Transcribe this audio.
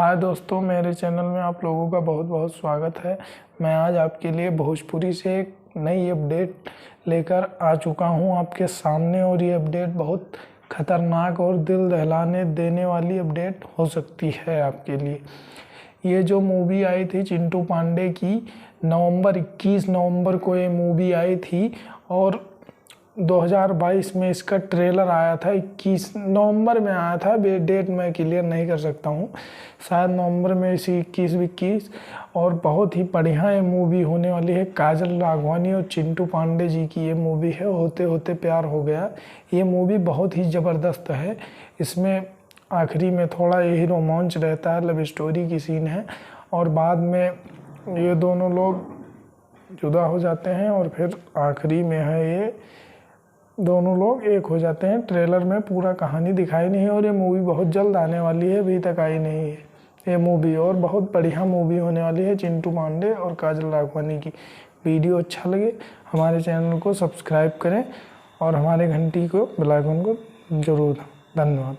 हाय दोस्तों, मेरे चैनल में आप लोगों का बहुत बहुत स्वागत है। मैं आज आपके लिए भोजपुरी से एक नई अपडेट लेकर आ चुका हूं आपके सामने और ये अपडेट बहुत ख़तरनाक और दिल दहलाने देने वाली अपडेट हो सकती है आपके लिए। ये जो मूवी आई थी चिंटू पांडे की 21 नवंबर को ये मूवी आई थी और 2022 में इसका ट्रेलर आया था। 21 नवंबर में आया था, डेट मैं क्लियर नहीं कर सकता हूँ, शायद नवंबर में इसी 21 और बहुत ही बढ़िया ये मूवी होने वाली है। काजल राघवानी और चिंटू पांडे जी की ये मूवी है, होते होते प्यार हो गया। ये मूवी बहुत ही ज़बरदस्त है। इसमें आखिरी में थोड़ा यही रोमांच रहता है, लव स्टोरी की सीन है और बाद में ये दोनों लोग जुदा हो जाते हैं और फिर आखिरी में है ये दोनों लोग एक हो जाते हैं। ट्रेलर में पूरा कहानी दिखाई नहीं है और ये मूवी बहुत जल्द आने वाली है, अभी तक आई नहीं है ये मूवी और बहुत बढ़िया मूवी होने वाली है चिंटू पांडे और काजल राघवानी की। वीडियो अच्छा लगे हमारे चैनल को सब्सक्राइब करें और हमारे घंटी को बेल आइकन को जरूर। धन्यवाद।